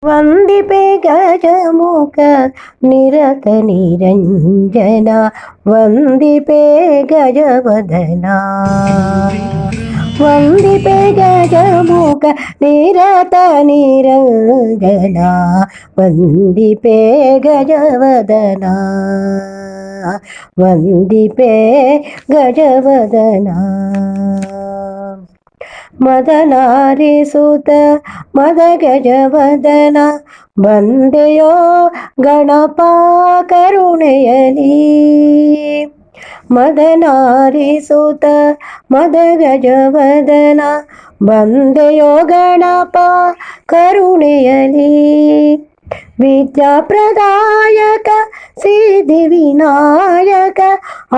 ವಂದಿಪೆ ಗಜಮುಖ ನಿರತ ನಿರಂಜನ ವಂದಿಪೆ ಗಜವದನ ವಂದಿಪೆ ಗಜಮುಖ ನಿರತ ನಿರಂಜನ ವಂದಿಪೆ ಗಜವದನ ವಂದಿಪೆ ಗಜವದನ ಮದನಾರಿಸುತ ಮದ ಗಜವದನ ಬಂದೆಯೋ ಗಣಪ ಕರುಣೆಯಲಿ ಮದನಾರಿಸುತ ಮದ ಗಜವದನ ಬಂದೆಯೋ ಗಣಪ ಕರುಣೆಯಲಿ ವಿದ್ಯಾಪ್ರದಾಯಕ ಸಿದ್ಧಿ ವಿನಾಯಕ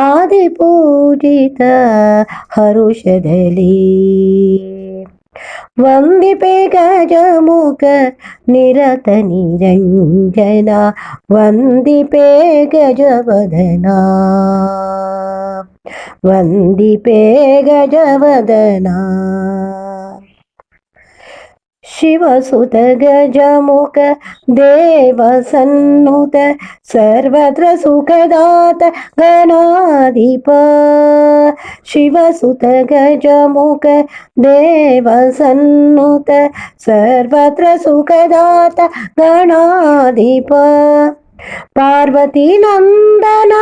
ಆದಿಪೂಜಿತ ಹರುಷದಲ್ಲಿ ವಂದಿಪೆ ಗಜಮುಖ ನಿರತ ನಿರಂಜನ ವಂದಿಪೆ ಗಜವದನ ವಂದಿಪೆ ಗಜವದನ ಶಿವಸುತ ಗಜಮುಖ ದೇವ ಸನ್ನುತ ಸರ್ವತ್ರ ಸುಖದಾತ ಗಣಾಧಿಪ ಶಿವಸುತ ಗಜಮುಖ ದೇವ ಸನ್ನುತ ಸರ್ವತ್ರ ಸುಖದಾತ ಗಣಾಧಿಪ ಪಾರ್ವತಿ ನಂದನ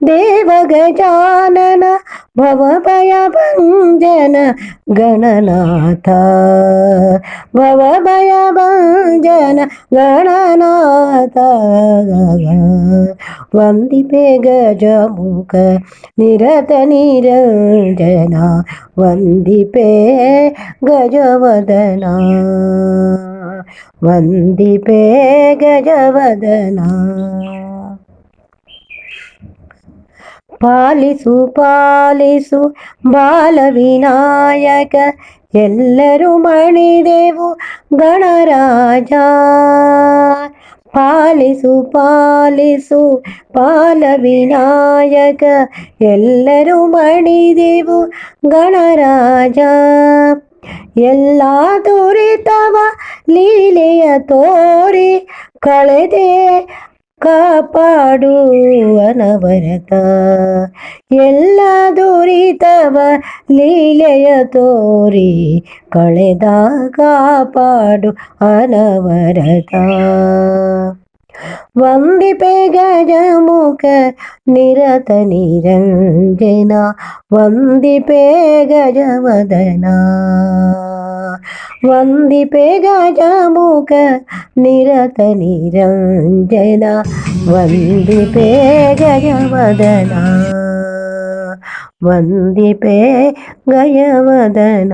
ದೇವ ಗಜಾನನ ಭವಭಯ ಭಂಜನ ಗಣನಾಥ ಭವಭಯ ಭಂಜನ ಗಣನಾಥ ವಂದಿಪೆ ಗಜಮುಖ ನಿರತ ನಿರಂಜನ ವಂದಿಪೆ ಗಜವದನ ವಂದಿಪೆ ಗಜವದನ ಪಾಲಿಸು ಪಾಲಿಸು ಬಾಲವಿನಾಯಕ ಎಲ್ಲರೂ ಮಣಿದೆವು ಗಣರಾಜ ಪಾಲಿಸು ಪಾಲಿಸು ಬಾಲವಿನಾಯಕ ಎಲ್ಲರೂ ಮಣಿದೆವು ಗಣರಾಜ ಎಲ್ಲ ದುರಿತವ ಲೀಲೆಯ ತೋರಿ ಕಳೆದೆ ಕಾಪಾಡು ಅನವರತ ಎಲ್ಲ ದುರಿತವ ಲೀಲೆಯ ತೋರಿ ಕಳೆದ ಕಾಪಾಡು ಅನವರತ ವಂದಿಪೆ ಗಜಮುಖ ನಿರತ ನಿರಂಜನ ವಂದಿಪೆ ಗಜವದನ ವಂದಿಪೆ ಗಜಮುಖ ನಿರತ ನಿರಂಜನ ವಂದಿಪೆ ಗಜವದನ ವಂದಿಪೆ ಗಜವದನ